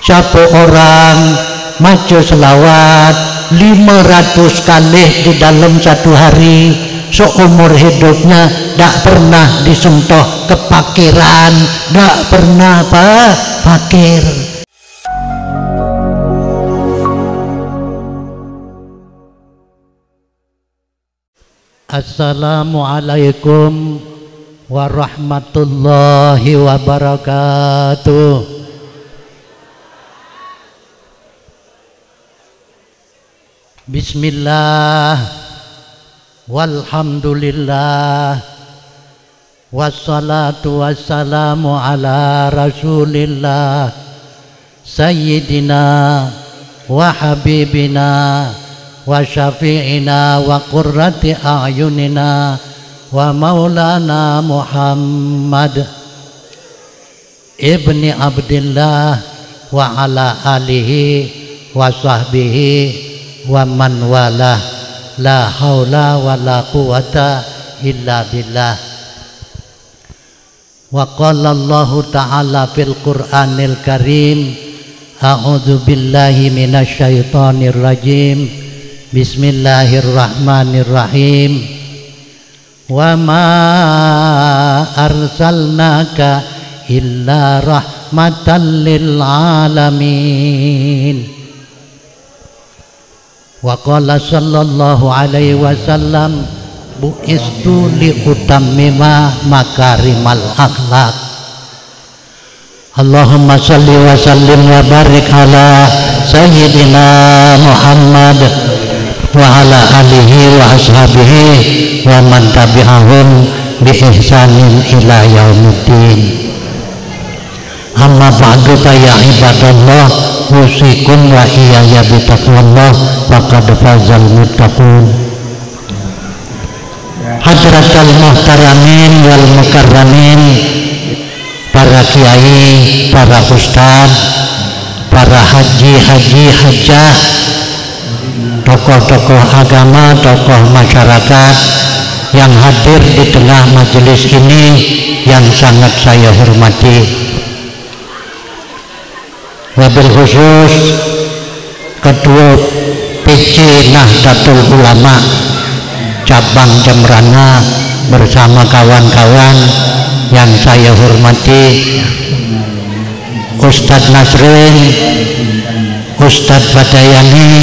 Siapa orang maca selawat 500 kali di dalam satu hari, seumur hidupnya tidak pernah disentuh kepakiran, tidak pernah fakir. Assalamualaikum warahmatullahi wabarakatuh. Bismillah, walhamdulillah, wassalatu wassalamu ala rasulillah, sayyidina wa habibina wa syafi'ina wa qurrati a'yunina wa maulana Muhammad ibni Abdillah wa ala alihi wa sahbihi wa man wala, la haula wa la quwata illa billah. Wa qala Allah ta'ala fil Qur'anil Karim, a'udzu billahi minasy syaithanir rajim, bismillahirrahmanirrahim. Wa ma arsalnaka illa rahmatan lil alamin. Wa qala sallallahu alaihi wasallam, bu'istu li utammima makarimal akhlaq. Allahumma salli wa sallim wa barik ala sayyidina Muhammad wa ala alihi wa ashabihi wa man tabi'ahum bi ihsanin ila yaumiddin. Amma ba'du fa ya ibadallah, usikum wa iyaya bitaqwallah, faqad fazal muttaqun. Hadratal muhtaramin wal mukarramin, para kiai, para ustad, para hajah, tokoh-tokoh agama, tokoh masyarakat yang hadir di tengah majelis ini yang sangat saya hormati. Wabil khusus Ketua PC Nahdlatul Ulama cabang Jembrana bersama kawan-kawan yang saya hormati, Ustadz Nasrin, Ustadz Badayani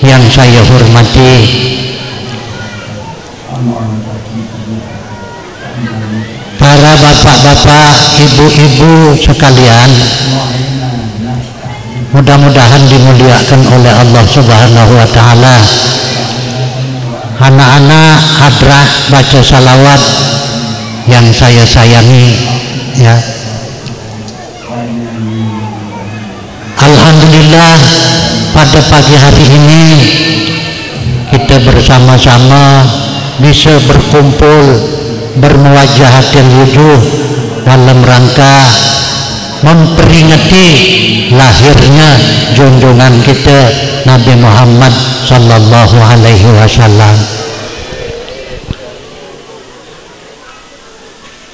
yang saya hormati, para bapak-bapak, ibu-ibu sekalian, mudah-mudahan dimuliakan oleh Allah Subhanahu wa ta'ala. Anak-anak hadrah baca salawat yang saya sayangi, ya. Alhamdulillah, pada pagi hari ini kita bersama-sama bisa berkumpul bermuwajahatil wujuh dalam rangka memperingati lahirnya junjungan kita Nabi Muhammad sallallahu alaihi wasallam.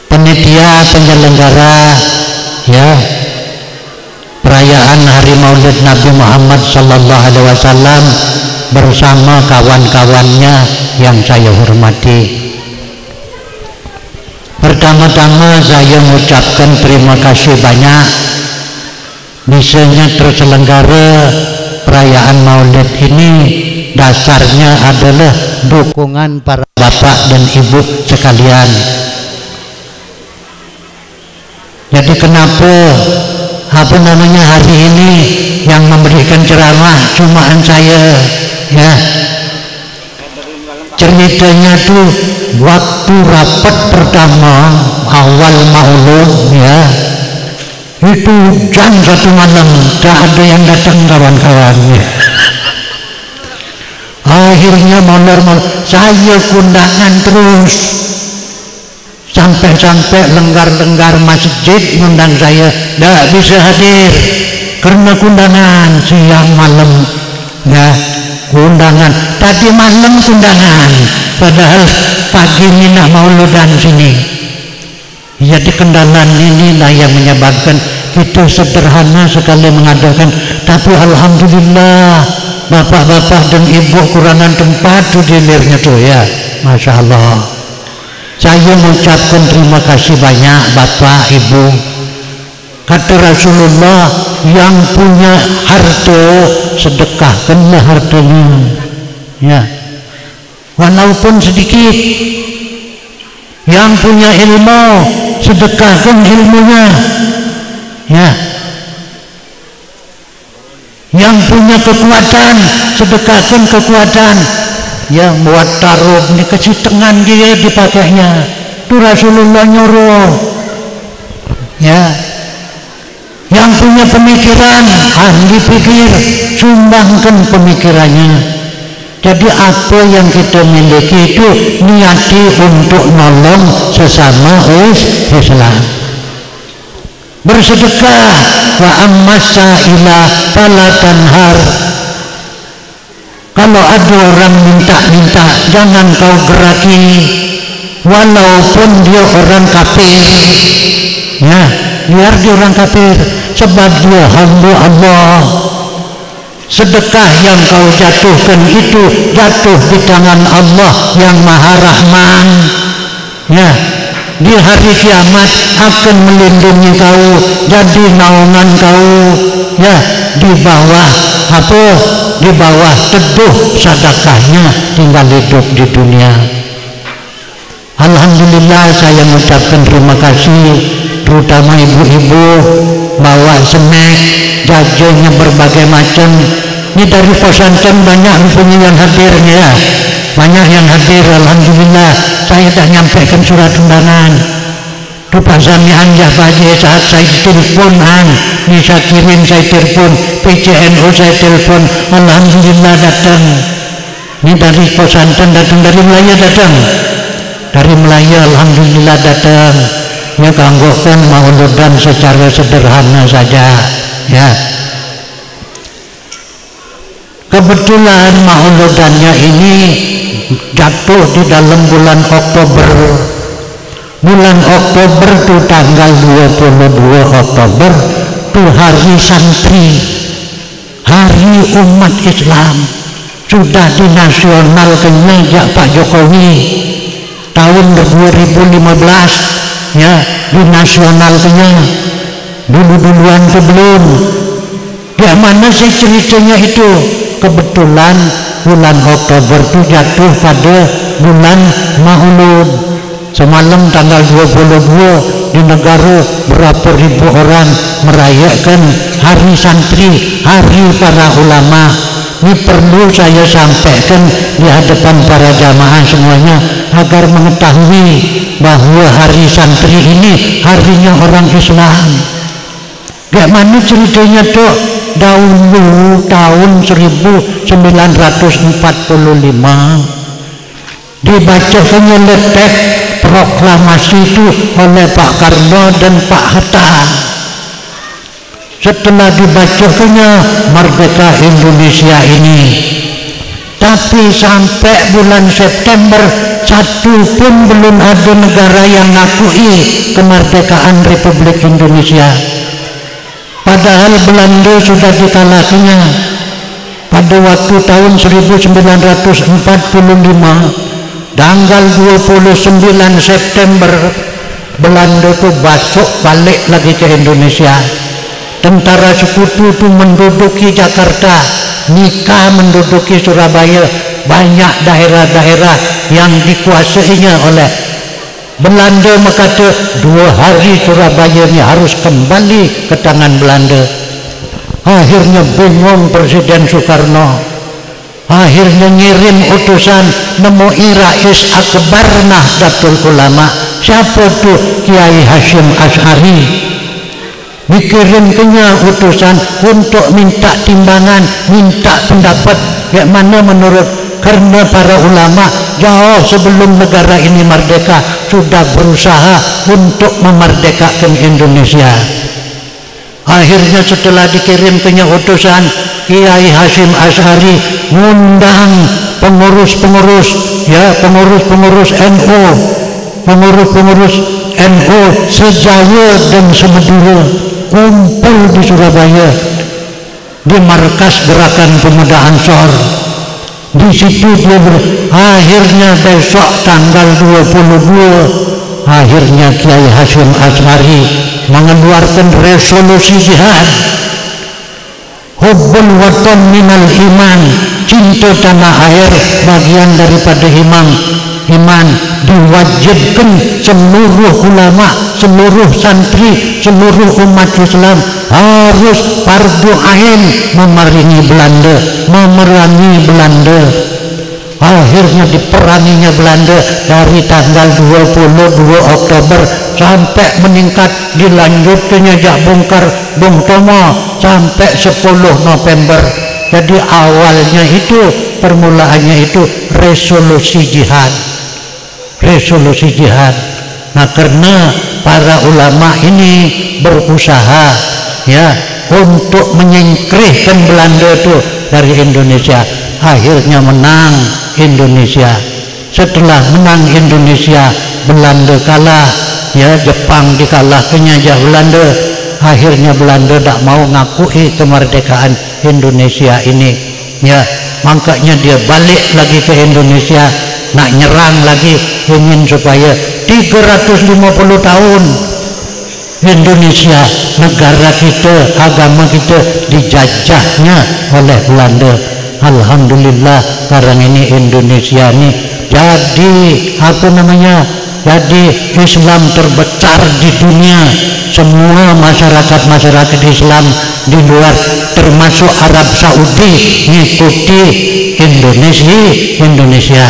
Panitia penyelenggara, ya, perayaan Hari Maulid Nabi Muhammad sallallahu alaihi wasallam bersama kawan-kawannya yang saya hormati. Pertama-tama saya mengucapkan terima kasih banyak bisanya terselenggara perayaan Maulid ini. Dasarnya adalah dukungan para bapak dan ibu sekalian. Jadi kenapa hari ini yang memberikan ceramah cumaan saya, ya. Ceritanya tuh waktu rapat pertama awal Maulud, ya, itu jam 1 malam tak ada yang datang kawan-kawannya. Akhirnya molor saya kundangan terus sampai lenggar-lenggar masjid ngundang saya, tidak bisa hadir karena kundangan siang malam, ya. Undangan tadi malam undangan, padahal pagi minah mauludan sini. Jadi kendaraan inilah yang menyebabkan kita sederhana sekali mengadakan, tapi alhamdulillah bapak-bapak dan ibu kurangan tempat tuh dilirnya tuh ya, masya Allah. Saya mengucapkan terima kasih banyak bapak ibu. Kata Rasulullah, yang punya harta sedekahkanlah hartanya, ya, walaupun sedikit. Yang punya ilmu sedekahkan ilmunya, ya. Yang punya kekuatan sedekahkan kekuatan, ya. Buat taruh ini kasih tangan dia dipakainya, itu Rasulullah nyuruh, ya. Yang punya pemikiran, ahli pikir, sumbangkan pemikirannya. Jadi apa yang kita miliki itu niati untuk nolong sesama Islam. Bersedekah, wa ammasa ila fala tanhar. Kalau ada orang minta-minta, jangan kau geraki, walaupun dia orang kafir, ya, biar dia orang kafir, sebab dia hamba Allah. Sedekah yang kau jatuhkan itu jatuh di tangan Allah yang Maha Rahman, ya. Di hari kiamat akan melindungi kau, jadi naungan kau, ya, di bawah apa? Di bawah teduh sedekahnya tinggal hidup di dunia. Alhamdulillah saya mengucapkan terima kasih, terutama ibu-ibu bawa snack, jajannya berbagai macam. Ini dari pesantren banyak rupanya yang hadirnya, ya. Banyak yang hadir, alhamdulillah. Saya dah nyampaikan surat undangan. Itu Pak Samian ya Pak Haji, saat saya telepon ini saya kirim, saya telepon PCNU, saya telepon, alhamdulillah datang. Ini dari pesantren datang, dari Melaya datang. Dari Melaya alhamdulillah datang. Ya, kanggokan mauludan secara sederhana saja, ya. Kebetulan mauludannya ini jatuh di dalam bulan Oktober. Bulan Oktober itu tanggal 22 Oktober itu hari santri, hari umat Islam. Sudah dinasionalkan sejak Pak Jokowi tahun 2015, ya, dinasionalkannya. Dulu-duluan itu belum. Ya, mana sih ceritanya itu? Kebetulan bulan Oktober itu jatuh pada bulan Maulud. Semalam tanggal 22 di negara berapa ribu orang merayakan hari santri, hari para ulama. Ini perlu saya sampaikan di hadapan para jamaah semuanya agar mengetahui bahwa hari santri ini harinya orang Islam. Bagaimana ceritanya tuh? Dahulu tahun 1945 dibacakannya letek proklamasi itu oleh Pak Karno dan Pak Hatta. Setelah dibacakannya merdeka Indonesia ini, tapi sampai bulan September satu pun belum ada negara yang ngakui kemerdekaan Republik Indonesia. Padahal Belanda sudah dikalahkannya pada waktu tahun 1945 tanggal 29 September Belanda itu masuk balik lagi ke Indonesia. Tentara sekutu itu menduduki Jakarta, nikah menduduki Surabaya, banyak daerah-daerah yang dikuasainya oleh Belanda. Berkata 2 hari Surabaya ini harus kembali ke tangan Belanda. Akhirnya bingung Presiden Soekarno, akhirnya ngirim utusan nemui Rais Akbar Nahdlatul Ulama. Siapa tuh? Kiai Hasyim Asy'ari. Dikirimkannya utusan untuk minta timbangan, minta pendapat yang mana menurut, karena para ulama jauh sebelum negara ini merdeka sudah berusaha untuk memerdekakan Indonesia. Akhirnya setelah dikirimkannya utusan, Kiai Hasyim Asy'ari ngundang pengurus-pengurus, ya, pengurus-pengurus NU, pengurus-pengurus NU se-Jawa dan se-Madura. kumpul di Surabaya di markas Gerakan Pemuda Ansor. Di situ dia akhirnya besok tanggal 22 akhirnya Kiai Hasyim Asy'ari mengeluarkan resolusi jihad. Hubbul watan minal iman, cinta tanah air bagian daripada iman. Diwajibkan seluruh ulama, seluruh santri, seluruh umat Islam harus fardu ain memerangi Belanda. Akhirnya diperanginya Belanda dari tanggal 22 Oktober sampai meningkat, dilanjutkannya Jak Bung Tomo sampai 10 November. Jadi awalnya itu, permulaannya itu resolusi jihad. Nah, karena para ulama ini berusaha ya untuk menyingkirkan Belanda itu dari Indonesia, akhirnya menang Indonesia. Setelah menang Indonesia, Belanda kalah, ya Jepang dikalahkannya jak Belanda. Akhirnya Belanda tak mau ngakui kemerdekaan Indonesia ini, ya makanya dia balik lagi ke Indonesia, nak nyerang lagi, ingin supaya 350 tahun Indonesia, negara kita, agama kita dijajahnya oleh Belanda. Alhamdulillah sekarang ini Indonesia ini jadi Islam terbesar di dunia. Semua masyarakat Islam di luar termasuk Arab Saudi mengikuti Indonesia.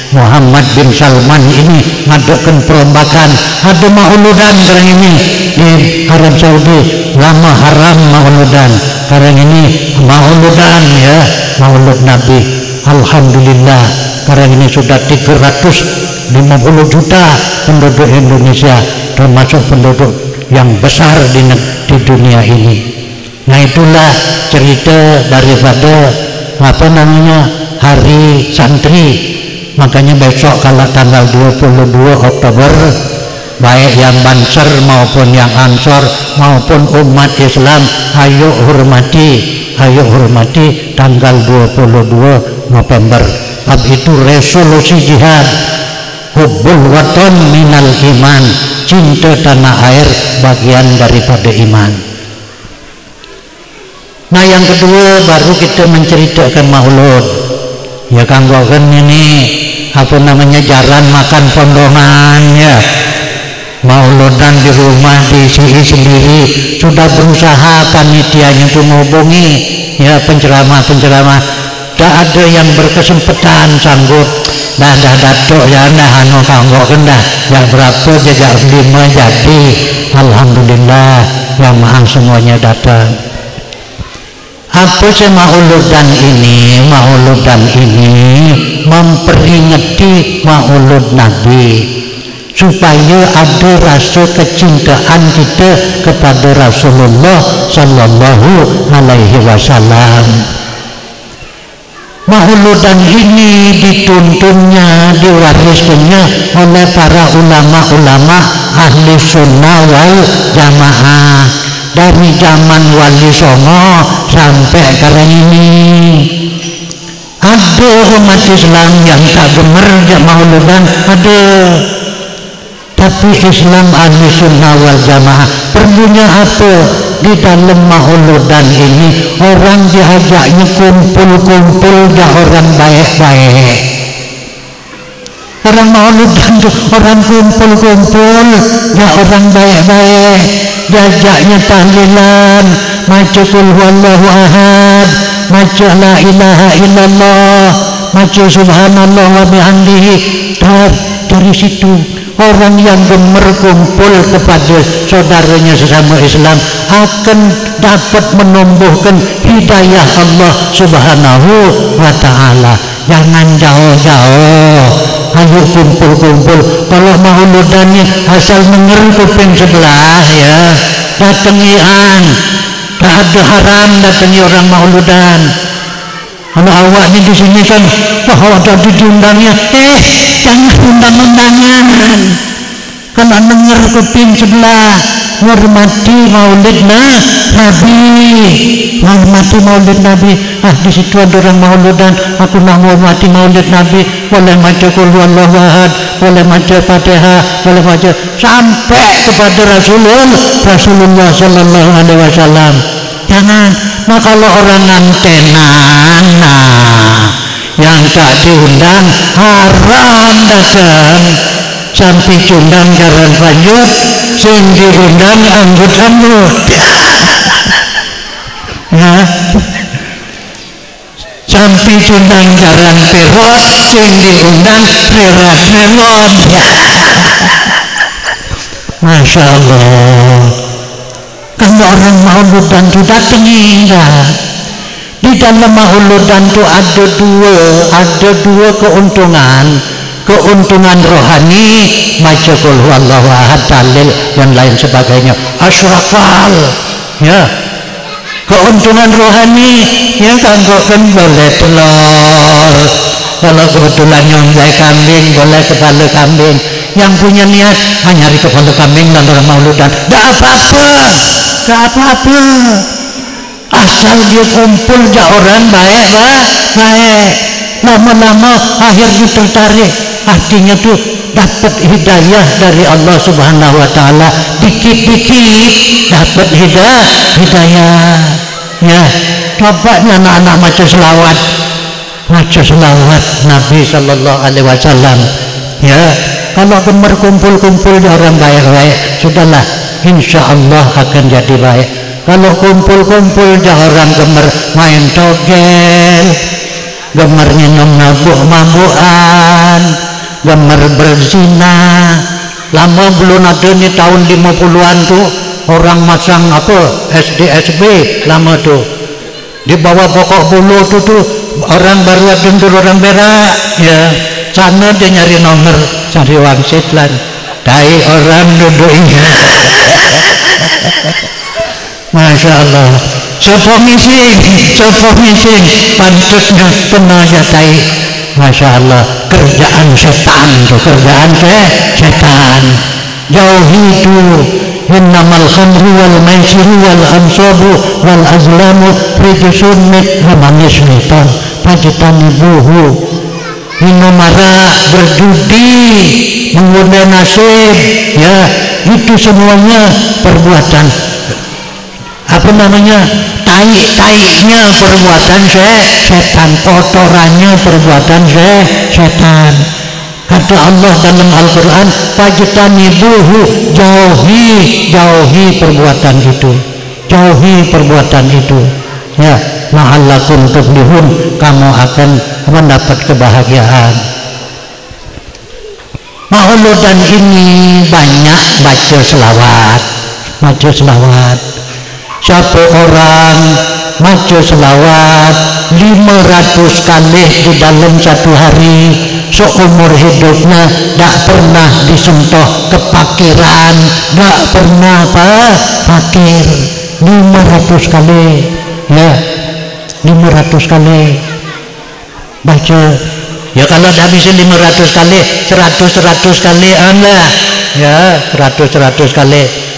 Muhammad bin Salman ini ngadakan perombakan, ada mauludan sekarang ini di Arab Saudi. Lama haram mauludan, sekarang ini mauludan, ya maulud Nabi. Alhamdulillah sekarang ini sudah 350 juta penduduk Indonesia, termasuk penduduk yang besar di dunia ini. Nah, itulah cerita daripada Hari Santri. Makanya besok kalau tanggal 22 Oktober, baik yang Banser maupun yang Ansor maupun umat Islam, ayo hormati tanggal 22 November. Sebab itu resolusi jihad, hubbul watan minal iman, cinta tanah air bagian daripada iman. Nah, yang kedua baru kita menceritakan maulud. Ya kanggokan ini jaran makan pondongan, ya mauludan di rumah diisi sendiri. Sudah berusaha panitianya itu menghubungi ya penceramah, tak ada yang berkesempatan sanggup. Dah datuk ya kanggokan dah yang berapa jejak 5 jadi. Alhamdulillah yang maha semuanya datang. Apa sih mauludan ini? Mauludan ini memperingati maulud Nabi supaya ada rasa kecintaan kita kepada Rasulullah Sallallahu Alaihi Wasallam. Mauludan ini dituntunnya, diwariskannya oleh para ulama-ulama ahli sunnah wal jamaah dari zaman Wali Songo sampai sekarang ini. Ada umat Islam yang tak gemar mauludan, ada. Tapi Islam ahli sunnah wal jamaah perlunya apa? Di dalam mauludan ini orang diajaknya kumpul-kumpul, dah orang baik-baik. Orang mauludan itu orang kumpul-kumpul, dah orang baik-baik. Diajaknya tahlilan, maca qul huwallahu ahad, maca la ilaha illallah, maca subhanallah wa bihamdihi. Dari situ orang yang gemar kumpul kepada saudaranya sesama Islam akan dapat menumbuhkan hidayah Allah Subhanahu wa ta'ala. Jangan jauh-jauh, ayo kumpul-kumpul. Kalau mauludannya asal denger kuping sebelah, ya datangian, tak ada haram datangi orang mauludan. Kalau awaknya di sini kan, wah tadi diundangnya, jangan undang-undangan. Kalau denger kuping sebelah, menghormati maulid Nabi, menghormati maulid Nabi. Di situ ada orang maulidan, aku nak menghormati maulid Nabi, boleh baca qul huwallahu ahad, boleh baca Fatihah, boleh baca sampai kepada Rasulullah sallallahu alaihi wasallam. Jangan. Nah kalau orang antenan, yang tak diundang haram datang. Sampai cundang jalan lanjut, sing diundang anggut-anggut. Ya. Sampai cundang jalan perot, sing diundang reras-melon. Ya. Masya Allah. Kalau orang mauludan itu datang enggak. Di dalam mauludan itu ada dua keuntungan. Keuntungan rohani, baca qul huwallahu ahad, dalil dan lain sebagainya, asyrafal. Ya. Keuntungan rohani, ya kan boleh telur. Kalau kebetulan nyonjai kambing, boleh kepala kambing. Yang punya niat nyari kepala kambing dan orang mauludan, tidak apa-apa. Asal dia kumpul ja orang baik. Lama-lama akhirnya tertarik. Artinya tuh dapat hidayah dari Allah Subhanahu wa taala, dikit-dikit dapat hidayah. Ya, coba anak-anak baca selawat Nabi sallallahu alaihi wasallam. Ya, kalau gemar kumpul-kumpul di orang baik-baik, sudahlah, insya Allah akan jadi baik. Kalau kumpul-kumpul di orang gemar main togel, gemar minum mabuk-mabukan, gemar berzina. Lama belum ada nih tahun 50-an tuh orang masang SDSB lama tuh di bawah pokok bulu tuh orang baru ada orang berak, ya sana dia nyari nomor, cari wangsit lan dai orang duduknya. Masya Allah. Coba mising pantutnya penuh jatai. Masya Allah. Kerjaan setan tuh, kerjaan setan. Jauhi itu. Innamal khamru wal maisiru wal ansabu wal azlamu rijsun min amali syaitan fajtanibuhu. Minum arak, berjudi, menggoda nasib, ya itu semuanya perbuatan tai-tainya perbuatan setan, kotorannya perbuatan setan. Kata Allah dalam Al-Quran, fajtanibuhu, jauhi perbuatan itu, ya, la'allakum tuflihun, kamu akan mendapat kebahagiaan. Mauludan ini banyak baca selawat. Siapa orang baca selawat 500 kali di dalam satu hari, seumur hidupnya tidak pernah disentuh kepakiran, tidak pernah fakir. 500 kali, ya, 500 kali baca. Ya kalau dah bisa 500 kali, 100 kali anda, ya 100 kali.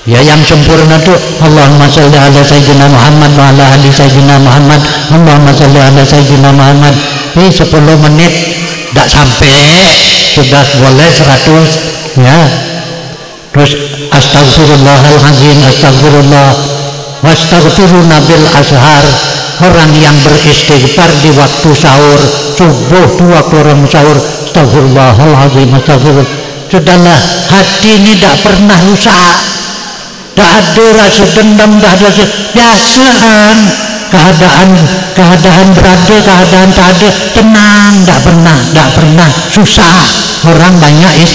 Ya yang sempurna tuh Allahumma shalli ala sayyidina Muhammad wa ala ali sayyidina Muhammad, Allahumma shalli ala sayyidina Muhammad. Ini 10 menit tidak sampai sudah boleh 100, ya. Terus astagfirullahaladzim, astagfirullah, wastaghfiruna bil ashar. Orang yang beristighfar di waktu sahur, subuh tuh waktu orang sahur, astagfirullahaladzim, astagfirullah. Sudahlah, hati ini tidak pernah rusak. Tak ada rasa dendam, tak ada biasaan. Keadaan berada, keadaan tak ada, tenang, tak pernah susah. Orang banyak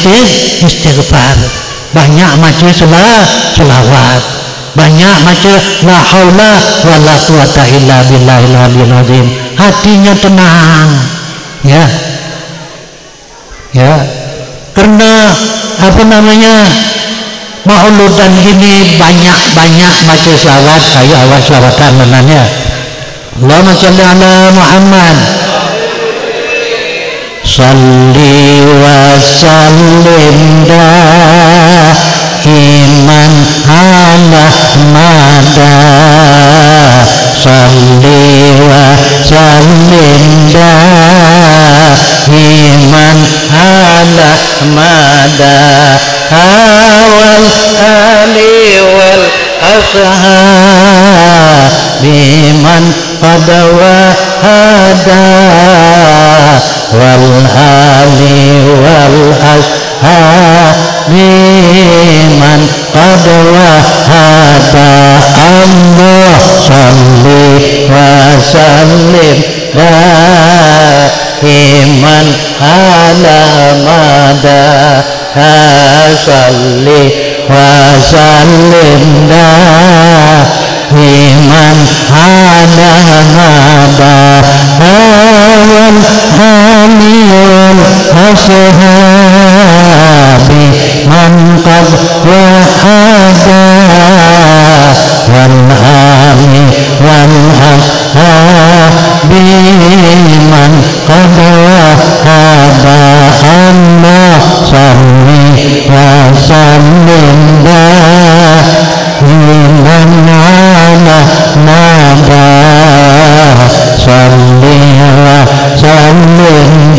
istighfar, banyak baca selawat, banyak baca la haula wala quwata illa billahil aliyil azim. Hatinya tenang, ya. Karena mauludan ini banyak baca selawat. Ayo awas selawatan menanya. Allahumma shalli ala Muhammad. Salli wa sallim iman ala mada salli wa sallim iman ala mada wal ali wal ashabi man qad wahada wal ali wal ashabi man qad wahada Allah salli wa sallim iman ala mada salli wa sallim iman ala mada wal ali wal ashabi man qad wahada wal ali wal ashabi man qad wahada Allah salli wa sallim iman ala mada salli wa sallim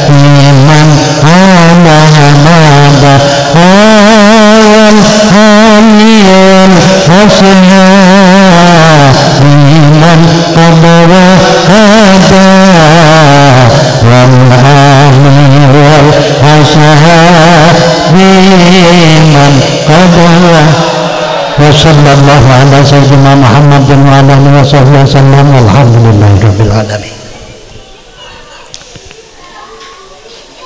iman ala mada wal ali wal ashabi man qad wahada wal ali wal ashabi man qad wa sallallahu ala sayyidina Muhammad wa ala alihi wa sahbihi wasallam walhamdulillahi rabbil alamin.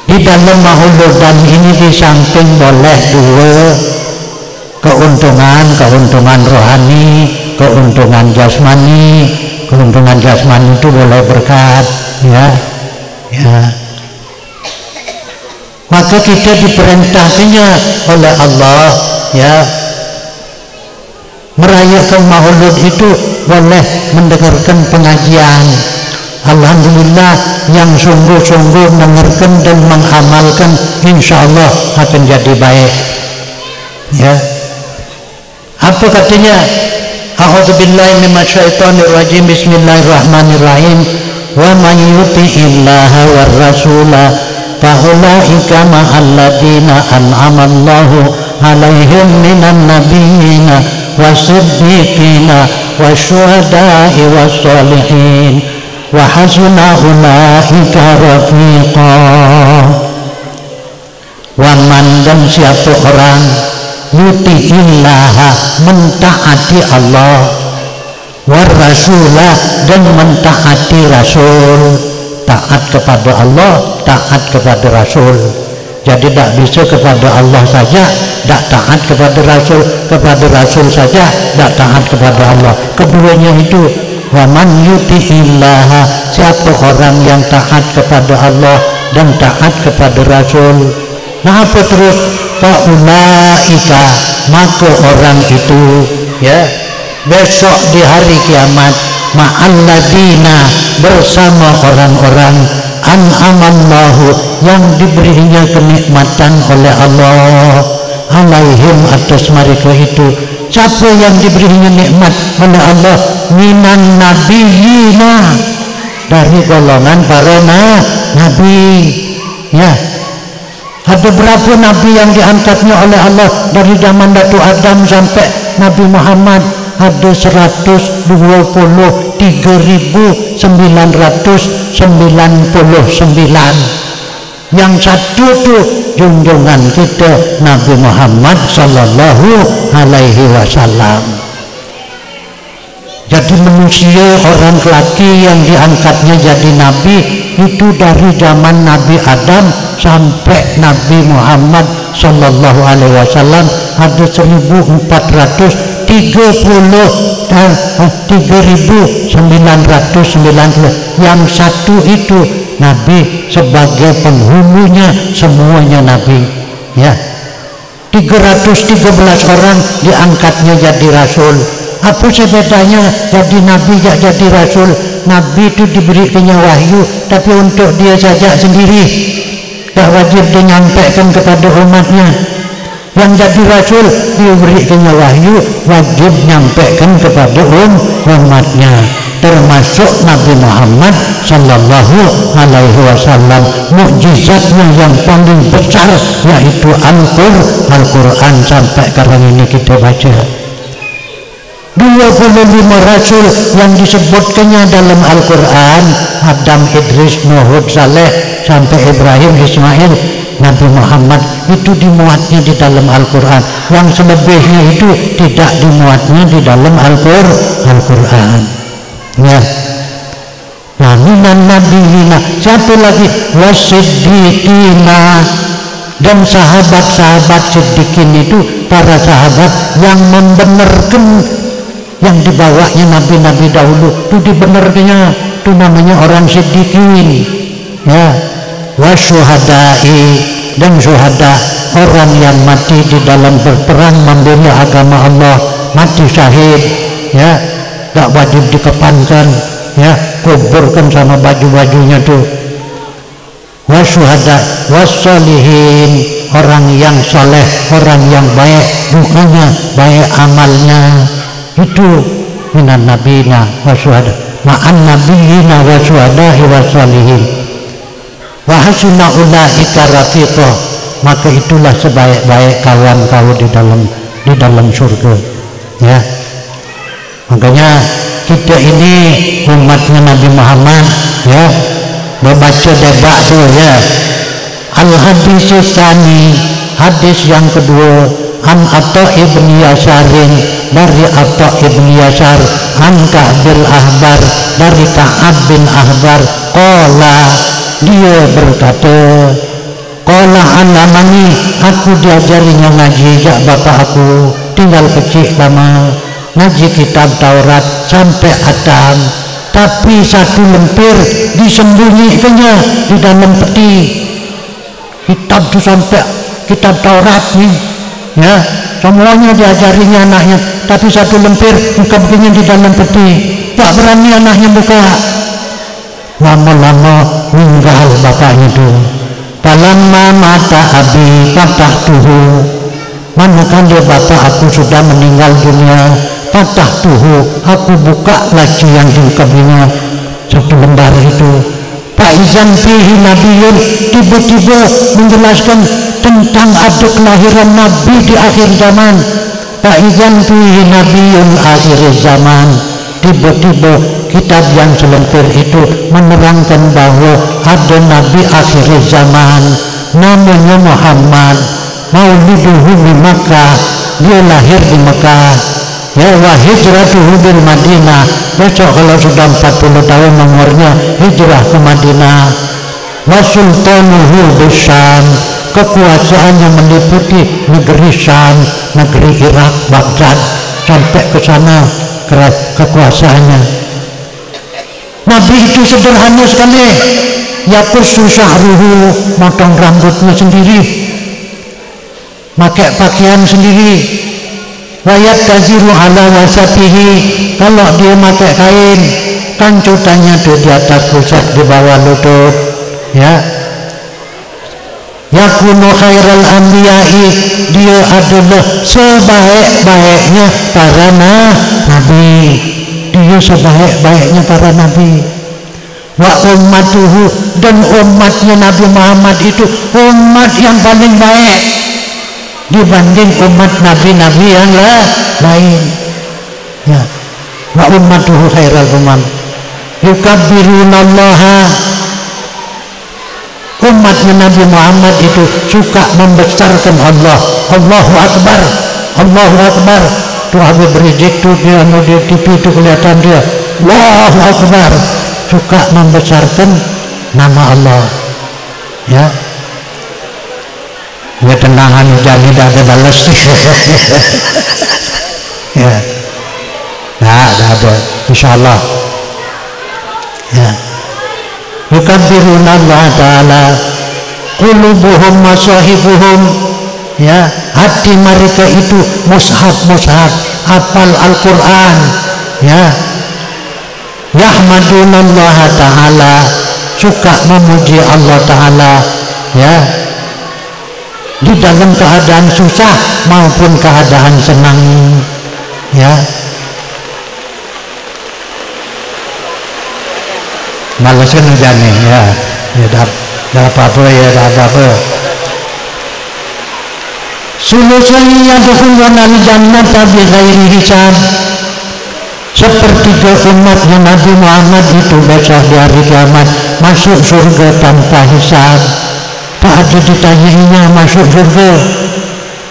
Di dalam mauludan ini di samping boleh dua keuntungan rohani, keuntungan jasmani. Keuntungan jasmani itu boleh berkat, ya. Maka kita diperintahkannya oleh Allah, ya, merayakan maulud itu boleh mendengarkan pengajian. Alhamdulillah yang sungguh-sungguh mendengarkan dan mengamalkan, insya Allah akan jadi baik, ya. Apa katanya? A'udzubillahi minasyaitonirrajim. Bismillahirrahmanirrahim. Wa may yuti'illaha war rasula fa ulaika ma'al ladzina an'ama Allahu 'alaihim minan nabiyyin wasiddiqina wasyuhada'i wassalihin wa hasuna ulaika rafiqa. Wa man, dan siapa orang yuti'illaha, mentaati Allah, war rasulah, dan mentaati Rasul. Taat kepada Allah, taat kepada Rasul. Jadi tidak bisa kepada Allah saja tidak taat kepada Rasul saja tidak taat kepada Allah. Keduanya itu. Wa man yuti'illaha, siapa orang yang taat kepada Allah dan taat kepada Rasul. Nah, apa terus? Faulaika, maka orang itu, ya, besok di hari kiamat ma'alladina, bersama orang-orang an'amallahu, yang diberinya kenikmatan oleh Allah, alaihim, atas mereka itu. Siapa yang diberinya nikmat oleh Allah? Minan nabiyina, dari golongan para nabi, ya. Ada berapa nabi yang diangkatnya oleh Allah dari zaman Datu Adam sampai Nabi Muhammad? Ada 123.999. Yang satu tuh junjungan kita Nabi Muhammad sallallahu alaihi wasallam. Jadi manusia, orang lelaki yang diangkatnya jadi nabi itu dari zaman Nabi Adam sampai Nabi Muhammad sallallahu alaihi wasallam ada 3.990. Yang satu itu nabi sebagai penghulunya semuanya nabi, ya. 313 orang diangkatnya jadi rasul. Apa sebetulnya jadi nabi jadi rasul? Nabi itu diberikannya wahyu, tapi untuk dia saja sendiri, tak wajib dia nyampaikan kepada umatnya. yang jadi rasul diberikannya wahyu wajib nyampaikan kepada umatnya, termasuk Nabi Muhammad Sallallahu Alaihi Wasallam. Mukjizatnya yang paling besar yaitu Al-Quran. Sampai sekarang ini kita baca 25 rasul yang disebutkannya dalam Al-Quran, Adam, Idris, Nuh, Saleh sampai Ibrahim, Ismail, Nabi Muhammad itu dimuatnya di dalam Al-Quran. Yang selebihnya itu tidak dimuatnya di dalam Al-Quran. Ya. Nah, minan nabiyina, satu lagi wasiddiqina, dan sahabat-sahabat siddiqin itu para sahabat yang membenarkan yang dibawanya nabi-nabi dahulu itu dibenarkannya, itu namanya orang siddiqin. Ya, wasyuhada'i, dan syuhada, orang yang mati di dalam berperang membela agama Allah, mati syahid, ya, tak wajib dikepankan, ya, kuburkan sama baju-bajunya tuh. Wasyuhada wassalihin, orang yang soleh, orang yang baik bukannya, baik amalnya, itu minan nabiyina wasyuhada ma'an nabiyina wasyuhada'i wassalihin wa hasuna ulaika rafiqa, maka itulah sebaik-baik kawan kau di dalam surga. Ya, makanya kita ini umatnya Nabi Muhammad, ya, membaca debat tuh, ya. Al-hadis tsani, hadis yang kedua, an Atha ibn Yasarin, dari Atha ibn Yasar, an Ka'bil Ahbar, dari Ka'ab bin Ahbar, qala, dia berkata, qala alamani, aku diajarinya ngaji jak bapak aku tinggal kecil lama, ngaji kitab Taurat sampai Adam, tapi satu lempir disembunyikannya di dalam peti. Kitab itu sampai kitab Taurat nih, ya, semuanya diajarinya anaknya, tapi satu lempir buka-bukinya di dalam peti, tak berani anaknya buka. Lama-lama meninggal bapaknya itu. Falamma mata abi fatahtuhu, manakala bapak aku sudah meninggal dunia, fatahtuhu, aku buka lagi yang dikabinnya satu lembar itu. Faizan fihi nabiyun, tiba-tiba menjelaskan tentang ada kelahiran nabi di akhir zaman. Faizan fihi nabiyun akhir zaman, tiba-tiba kitab yang selempir itu menerangkan bahwa ada nabi akhir zaman namanya Muhammad, mauliduhu di Makkah, dia lahir di Mekah, ya, wa hijratuhu bil Madinah, besok kalau sudah 40 tahun umurnya hijrah ke Madinah, wa sultanuhu bisyam, kekuasaannya meliputi negeri Syam, negeri Irak, Baghdad, sampai ke sana kekuasaannya. Nabi itu sederhana sekali, yakusu syahruhu, motong rambutnya sendiri, pakai pakaian sendiri, wayat taziru ala wasatihi, kalau dia pakai kain, kancutannya tuh di atas pusat di bawah lutut, ya. Yakunu khairal anbiya'i, dia adalah sebaik-baiknya para nabi, dia sebaik-baiknya para nabi. Wa ummatuhu, dan umatnya Nabi Muhammad itu umat yang paling baik dibanding umat nabi-nabi yang lain, ya. Wa ummatuhu khairal umam yukabbirunallaha, umatnya Nabi Muhammad itu suka membesarkan Allah. Allahu Akbar, Allahu Akbar. Tuh Habib Rizik tuh dia di TV itu kelihatan dia Allahu Akbar, suka membesarkan nama Allah, ya. Ya, tenangan jadi tidak ada balas. Ya, nah, ada, insyaallah, ya. Yukabbiruna Allah Ta'ala qulubuhum masahibuhum, ya, hati mereka itu mushaf hafal Al-Quran, ya. Yahmaduna Allah Ta'ala, suka memuji Allah Ta'ala, ya. di dalam keadaan susah maupun keadaan senang, ya. Malas kan hujannya, ya. Ya dah apa-apa, ya dah apa-apa. Sulusan yadkhuluna al-jannata bighairi hisab. Sepertiga umatnya Nabi Muhammad itu besok di hari kiamat masuk surga tanpa hisab. Tak ada ditanyainnya masuk surga.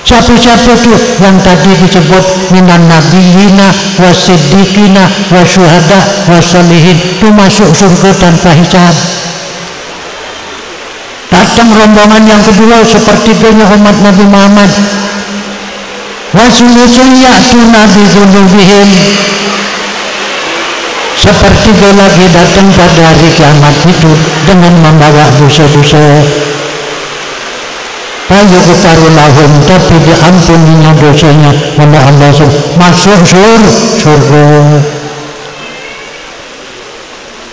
Siapa-siapa itu yang tadi disebut minan nabiyina wasiddiqina wasyuhada wasolihin, itu masuk surga tanpa hisab. Datang rombongan yang kedua sepertiganya umat Nabi Muhammad, wasulusun ya'tuna bi dzunubihim. Sepertiga lagi datang pada hari kiamat itu dengan membawa dosa-dosa. Fayughfaru lahum, tapi diampuninya dosanya oleh Allah, masuk surga.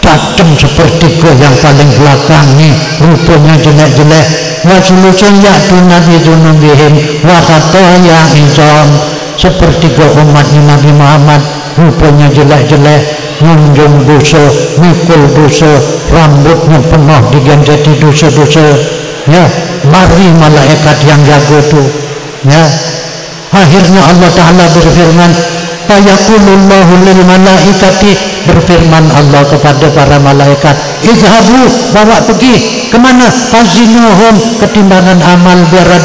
Datang sepertiga yang paling belakang nih, rupanya jelek-jelek. Wasulusun ya'tuna bi dzunubihim wa khataya izam. Sepertiga umatnya Nabi Muhammad rupanya jelek-jelek, menjung dosa, mikul dosa, rambutnya penuh diganjati dosa-dosa. Ya, mari malaikat yang jaga itu, ya. Akhirnya Allah Ta'ala berfirman, fayaqulullahu lil malaikati, berfirman Allah kepada para malaikat, izhabu, bawa pergi kemana? Fazinuhum, ketimbangan amal biar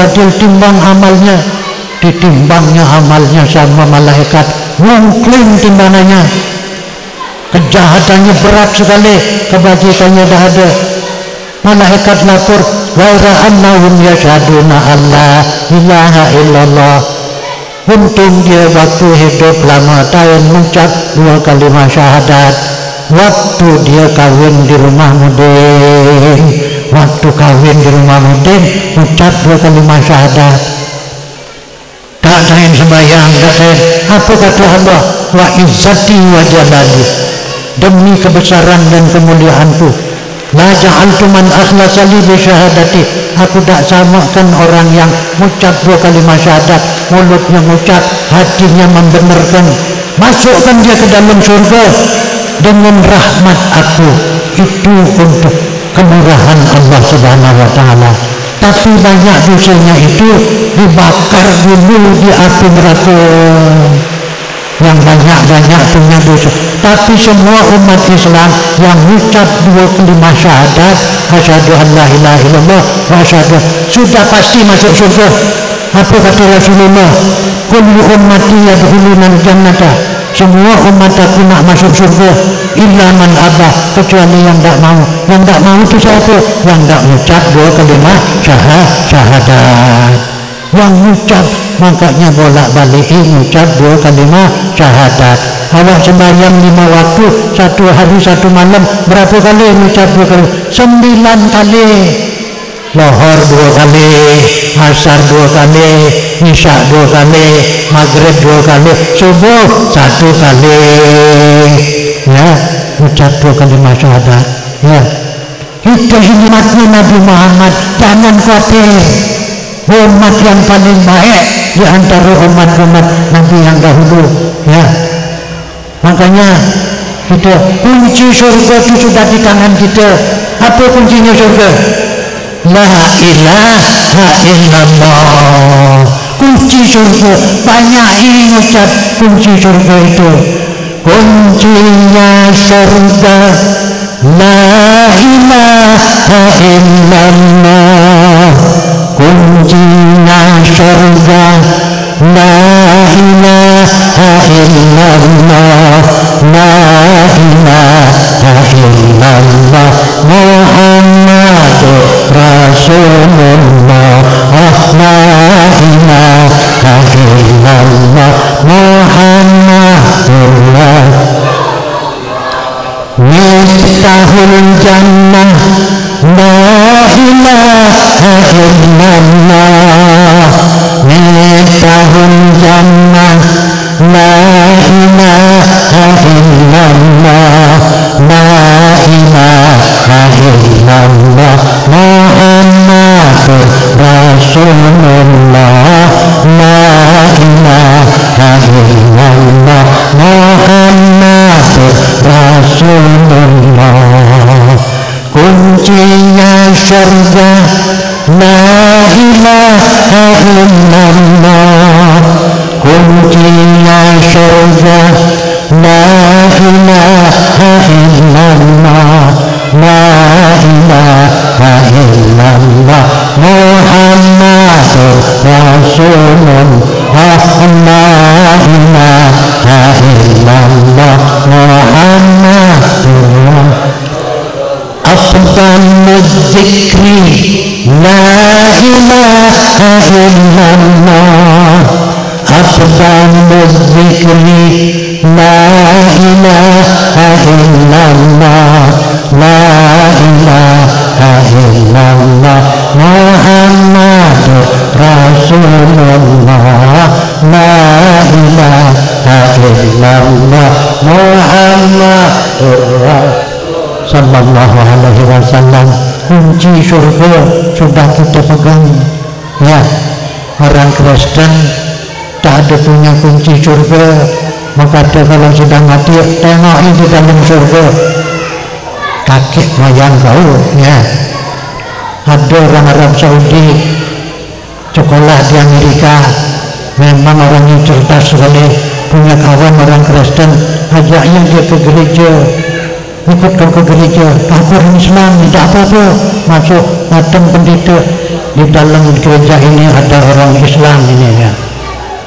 adil timbang amalnya. Ditimbangnya amalnya sama malaikat, mungkin timbangannya. Kejahatannya berat sekali, kebajikannya dah ada. Malaikat lapor, ghaira annahum yashhaduna alla ilaha illallah. Untung dia waktu hidup lama tahun mengucap 2 kalimat syahadat. Waktu dia kawin di rumah Mudin, ucap 2 kalimat syahadat. Tak lain sembahyang, tak lain. Apa kata Allah? Wa izzati wa jalali, demi kebesaran dan kemuliaanku, la ja'altu man akhlasa li bi syahadati, aku tak samakan orang yang mengucap 2 kalimat syahadat, mulutnya mengucap, hatinya membenarkan, masukkan dia ke dalam surga dengan rahmat aku. Itu untuk kemurahan Allah Subhanahu wa Ta'ala. Tapi banyak dosanya itu dibakar dulu di api neraka. Yang banyak punya dosa. Tapi semua umat Islam yang ucap 2 kalimat syahadat, asyhadu an la ilaha illallah wa asyhadu, sudah pasti masuk surga. Apa kata Rasulullah? Kullu ummati yadkhuluna al-jannata, semua umat aku nak masuk surga, illa man aba, kecuali yang tak mau. Yang tak mau itu siapa? Yang tak ucap 2 kalimat syahadat. Yang ucap, makanya bolak-balik ucap 2 kalimat syahadat. Awak sembahyang 5 waktu, 1 hari 1 malam, berapa kali ucap 2 kali? 9 kali. Lohor 2 kali, asar 2 kali, isya 2 kali, maghrib 2 kali, subuh 1 kali. Ya, ucap 2 kalimat syahadat. Ya, itu hikmatnya Nabi Muhammad. Jangan khawatir, umat yang paling baik di antara umat-umat Nabi yang dahulu. Ya, makanya kita, kunci surga itu sudah di tangan kita. Apa kuncinya surga? La ilaha illallah. Kunci surga, banyak ucap kunci surga itu. Kuncinya surga, la ilaha illallah. Kuncinya surga, la ilaha illallah, la ilaha illallah, Muhammadur Rasulullah, la ilaha illallah, Muhammadur Rasulullah. Miftahul jannah, la ilaha illallah. Miftahul jannah, la ilaha illallah, la ilaha illallah, Muhammad Muhammadur Rasulullah. Kuncinya surga la ilaha illallah. Kuncinya surga la ilaha illallah. La ilaha illallah Muhammadur Rasulullah. La ilaha illallah Muhammadur afdalul dzikri la ilaha illallah. Afdalul dzikri la ilaha illallah. La ilaha illallah Muhammadur Rasulullah. La ilaha illallah Muhammadur Rasulullah sallallahu alaihi wasallam. Kunci surga sudah kita pegang ya. Orang Kristen tak ada punya kunci surga, maka dia kalau sudah mati tengok di dalam surga kakek moyang kau ya. Ada orang Arab Saudi sekolah di Amerika, memang orang yang cerdas sekali, punya kawan orang Kristen, ajaknya dia ke gereja, ikut kau ke gereja, aku orang Islam, tidak apa-apa, masuk datang pendeta, di dalam gereja ini ada orang Islam ini ya.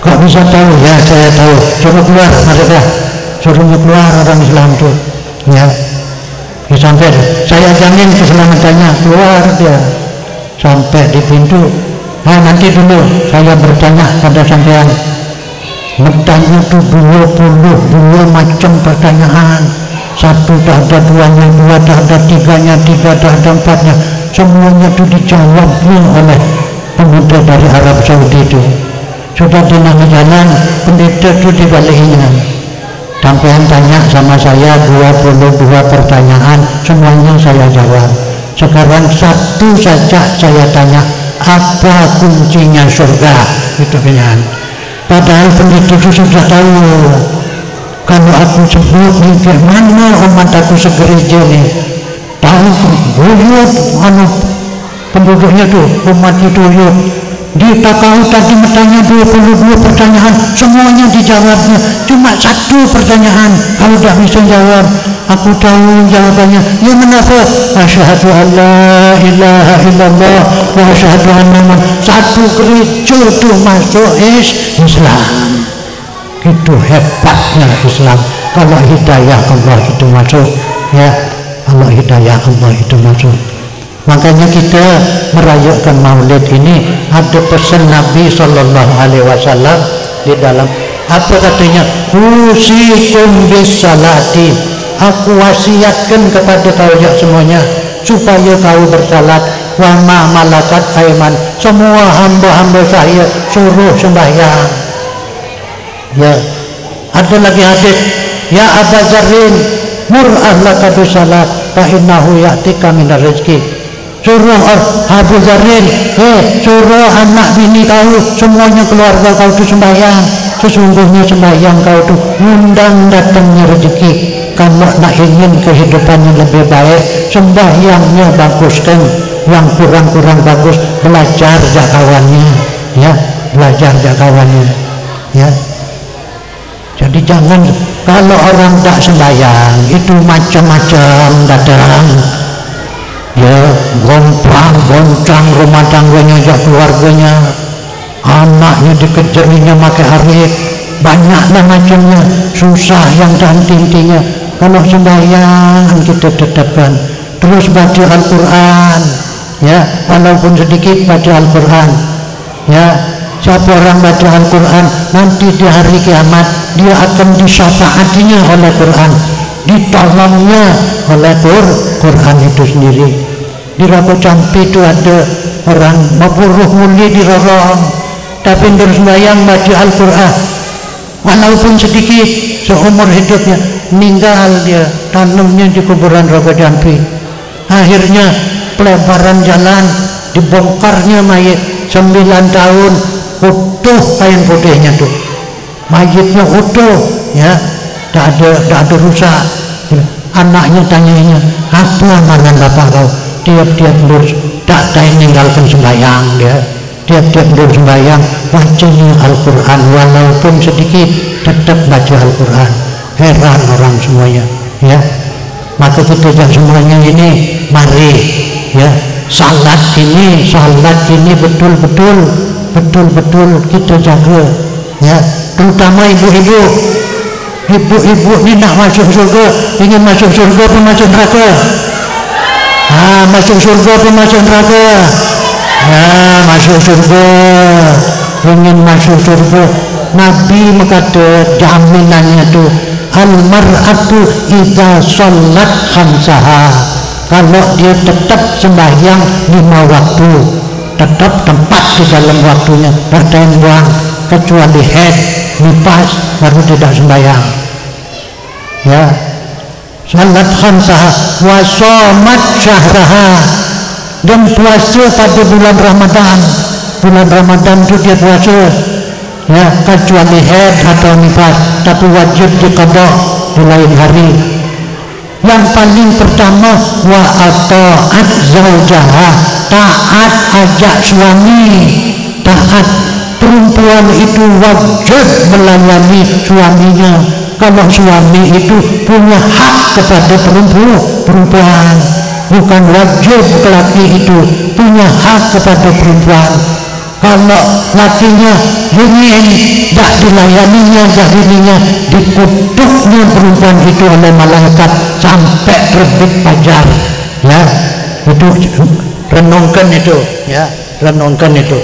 Kok bisa tahu? Ya saya tahu, suruh keluar mereka, suruh keluar orang Islam itu ya. Sampai saya jamin keselamatannya, keluar dia sampai di pintu. Nah nanti dulu saya bertanya pada sampean, bertanya itu 20 macam pertanyaan, satu tak ada duanya, dua tak ada tiganya, tiga tak ada empatnya, semuanya itu dijawab oleh pemuda dari Arab Saudi itu. Sudah di nama jalan pendeta itu dibalikinnya. Sampean tanya sama saya 22 pertanyaan, semuanya saya jawab. Sekarang satu saja saya tanya, apa kuncinya surga? Itu kenyataan. Padahal pendeta itu sudah tahu. Kalau aku sebut nih, mana umat aku segereja nih? Tahu buyut penduduknya tuh, umat itu buyut. Dia tak tahu tadi bertanya 22 pertanyaan, semuanya dijawabnya. Cuma satu pertanyaan, kalau tidak bisa jawab, aku tahu jawabannya. Ya kenapa? Asyhadu an la ilaha illallah wa asyhadu anna Muhammadan. Satu gereja itu masuk Islam. Itu hebatnya Islam. Kalau hidayah Allah itu masuk, ya. Kalau hidayah Allah itu masuk. Makanya kita merayakan Maulid ini ada pesan Nabi Sallallahu Alaihi Wasallam di dalam apa katanya? Usikum bis salati. Aku wasiatkan kepada kalian semuanya supaya kau bersalat. Wa ma malakat aiman. Semua hamba-hamba saya suruh sembahyang. Ya, ada lagi hadis. Ya Aba Zarrin, mur ahlaka bis salat fa innahu ya'tika minar rizqi. Suruh Abu Zarrin, suruh anak bini kau, semuanya keluarga kau itu sembahyang. Sesungguhnya sembahyang kau itu undang datangnya rezeki. Kalau nak ingin kehidupannya lebih baik, sembahyangnya baguskan. Yang kurang-kurang bagus, belajar jakawannya, ya, belajar jakawannya, ya. Jadi jangan kalau orang tak sembahyang itu macam-macam datang. Ya, goncang rumah tangganya, keluarganya, anaknya dikejerinya pakai arit, banyaklah macamnya, susah yang intinya. Kalau sembahyang kita tetapkan, terus baca Al-Quran, ya, walaupun sedikit baca Al-Quran, ya. Siapa orang baca Al-Quran nanti di hari kiamat dia akan disyafaatinya oleh Quran, ditolongnya oleh Quran itu sendiri. Di Rabu Campi itu ada orang berburuh muli di lorong, tapi terus bayang baca Al-Quran, walaupun sedikit, seumur hidupnya meninggal dia, tanamnya di kuburan Rabu Campi. Akhirnya pelebaran jalan, dibongkarnya mayat 9 tahun, utuh kain putihnya tuh, mayatnya utuh, ya, tak ada rusak. Anaknya tanyanya, apa amalan bapak kau? Tiap-tiap lur tak tinggalkan sembahyang dia. Tiap-tiap lur sembahyang bacanya Al-Quran, walaupun sedikit tetap baca Al-Quran. Heran orang semuanya, ya. Maka kita semuanya ini, mari, ya, salat ini betul-betul kita jaga, ya. Terutama ibu-ibu ini nak masuk surga, ingin masuk surga pun masuk neraka. Masuk surga pun masuk neraka. Masuk surga, ingin masuk surga. Nabi berkata jaminannya tu, al-mar'atu idza shollat khamsaha, kalau dia tetap sembahyang 5 waktu, tetap tempat di dalam waktunya, tak ada yang buang kecuali haid, nifas, baru tidak sembahyang, ya. Salat khamsaha wa shamat syahraha, dan puasa pada bulan Ramadan itu dia puasa, ya, kecuali haid atau nifas, tapi wajib diqada di lain hari. Yang paling pertama, wa ata'at zaujaha, taat ajak suami, taat. Perempuan itu wajib melayani suaminya. Kalau suami itu punya hak kepada perempuan, bukan wajib laki itu punya hak kepada perempuan. Kalau lakinya ingin tak dilayaninya, dikutuknya perempuan itu oleh malaikat sampai terbit fajar, ya. Itu renungkan itu, ya, renungkan itu.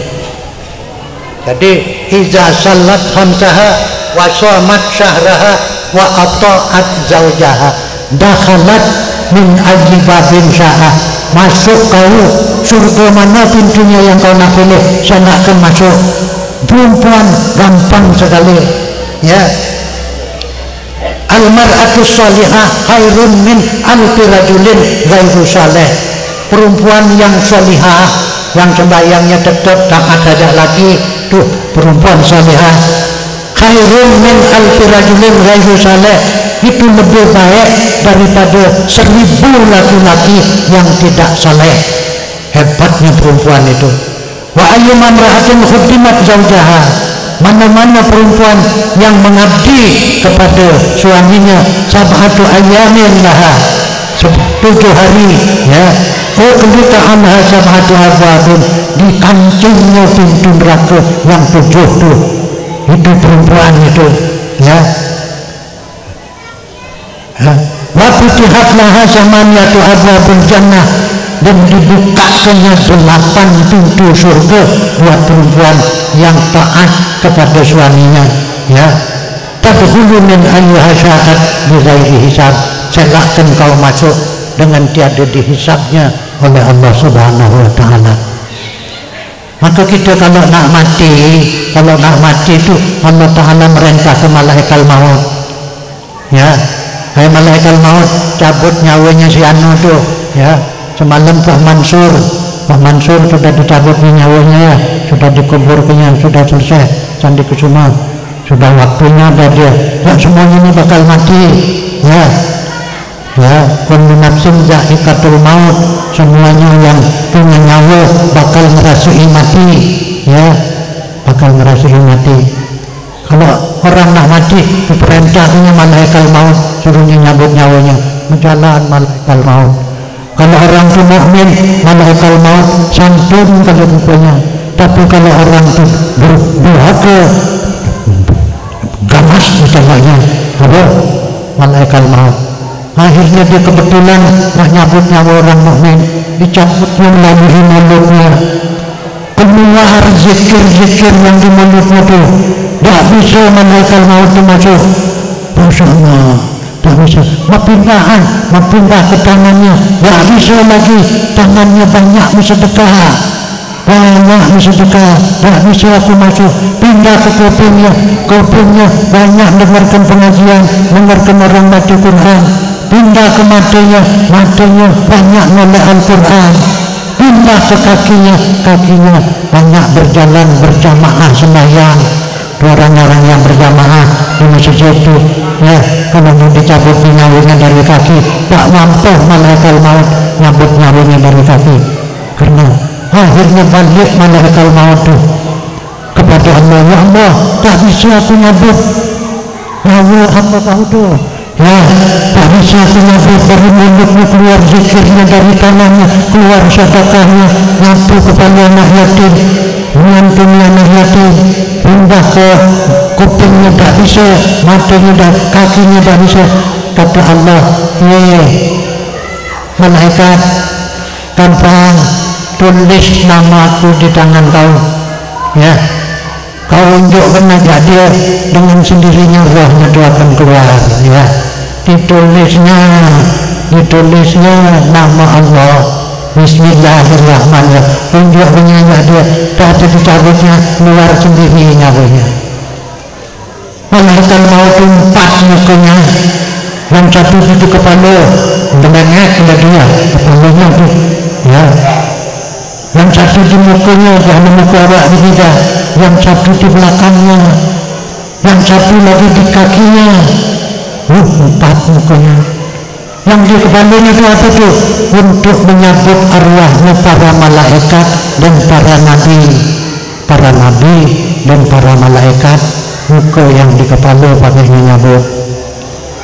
Jadi iza salat khamsaha wa shamat syahraha wa ata'at zaujaha dakhalat min ajli babin sya'ah, masuk kau surga mana pintunya yang kau nak pilih, saya nak akan masuk. Perempuan gampang sekali, ya. Al-mar'atu sholihah khairun min alfi rajulin ghairu saleh, perempuan yang sholihah, yang sembahyangnya tetap taat ajak laki, tuh perempuan salihah, khairun min alfi rajulin ghairu saleh, itu lebih baik daripada 1000 laki-laki yang tidak saleh. Hebatnya perempuan itu. Wa ayyuman ra'atin khuddimat zaujaha, mana-mana perempuan yang mengabdi kepada suaminya, sab'atu ayyamin laha, 7 hari, ya. Uqlita anha sab'atu abwabin, dikancingnya pintu neraka yang 7 tuh. Itu perempuan itu, ya. Wa futihat laha samaniyatu abwabul jannah, dan dibukakannya 8 pintu surga buat perempuan yang taat kepada suaminya, ya. Tadkhulu min ayyuha sya'at bi ghairi hisab, silakan kau masuk dengan tiada dihisabnya oleh Allah Subhanahu wa taala. Maka kita kalau nak mati itu Allah Taala merintah ke malaikat maut, ya. Hai malaikat maut, cabut nyawanya si anu tuh, ya. Semalam Pak Mansur sudah dicabut nyawanya, ya, sudah dikuburkannya, sudah selesai Candi Kusuma, sudah waktunya ada dia. Ya, semuanya ini bakal mati, ya. Ya, kullu nafsin dha'iqatul maut, semuanya yang punya nyawa bakal merasai mati, ya, bakal merasai mati. Kalau orang nak mati, diperintahnya malaikat maut suruh nyabut nyawanya, berjalan malaikat maut. Kalau orang itu mukmin, malaikat maut santun kalau rupanya. Tapi kalau orang itu berduhaka, ganas misalnya, apa? Malaikat maut. Akhirnya dia kebetulan nak nyabut nyawa orang mukmin, dicabutnya melalui mulutnya. Keluar zikir-zikir yang di mulutnya itu, tak bisa malaikat maut itu masuk. Bersama, tak bisa. Pindah ke tangannya, tak bisa lagi. Tangannya banyak bersedekah, tak bisa aku masuk. Pindah ke kupingnya banyak dengarkan pengajian, dengarkan orang baca Quran. Pindah ke matanya banyak nolak Al-Quran. Pindah ke kakinya banyak berjalan berjamaah sembahyang. orang-orang yang berjamaah di masjid itu, ya, kemudian dicabut nyawanya dari kaki, tak mampu malaikat maut nyabut nyawanya dari kaki, karena akhirnya balik malaikat maut itu kepada Allah, ya Allah, tak bisa aku nyabut nyawa hamba kau itu, ya, tak bisa aku nyabut dari mulutnya, keluar zikirnya, dari tangannya keluar sedekahnya, nyatu kepada anak yatim, menyantuni anak yatim, pindah ke kupingnya tak bisa, matanya dan kakinya tak bisa. Kata Allah, malaikat, gampang, tulis namaku di tangan kau, ya, kau unjukkan aja dia, dengan sendirinya rohnya itu akan keluar, ya, ditulisnya nama Allah, Bismillahirrahmanirrahim, tunjukkan aja dia, tak ada dicabutnya, keluar sendiri nyawanya. Malaikat maut empat mukanya, yang satu di kepala, dengannya kena dia, kepalanya itu, ya, yang satu di mukanya, yang muka awak di lidah, yang satu di belakangnya, yang satu lagi di kakinya, empat mukanya. Yang di kepalanya itu apa tuh? Untuk menyambut arwahnya para malaikat dan para nabi dan para malaikat. Muka yang di kepala pakai nyambut,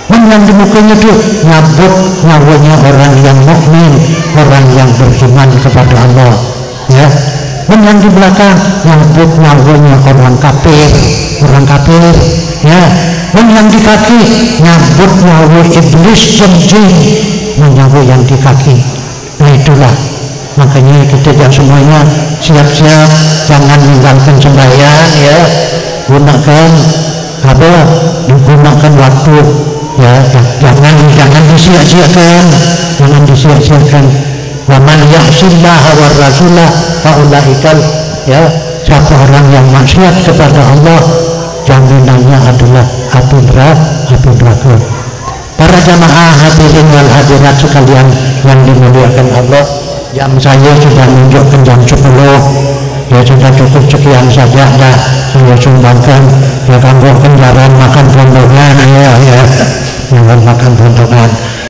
yang di mukanya itu nyambut nyawanya orang yang mukmin, orang yang beriman kepada Allah, ya. Dan yang di belakang nyambut nyawanya orang kafir, ya. Dan yang di kaki nyambut nyawa iblis dan jin, menyawa yang di kaki. Nah itulah, makanya kita jangan semuanya siap-siap, jangan meninggalkan sembahyang, ya, gunakan apa, digunakan waktu, ya, jangan disia-siakan, wa man ya'sillaha war rasulah faulaikal, ya, siapa orang yang maksiat kepada Allah jaminannya adalah api neraka. Para jamaah hadirin wal hadirat sekalian yang dimuliakan Allah, jam saya sudah menunjukkan jam 10, ya, sudah cukup sekian saja dah saya sumbangkan, ya, kanggo kendaraan makan pondongan, ya, jangan makan pondongan.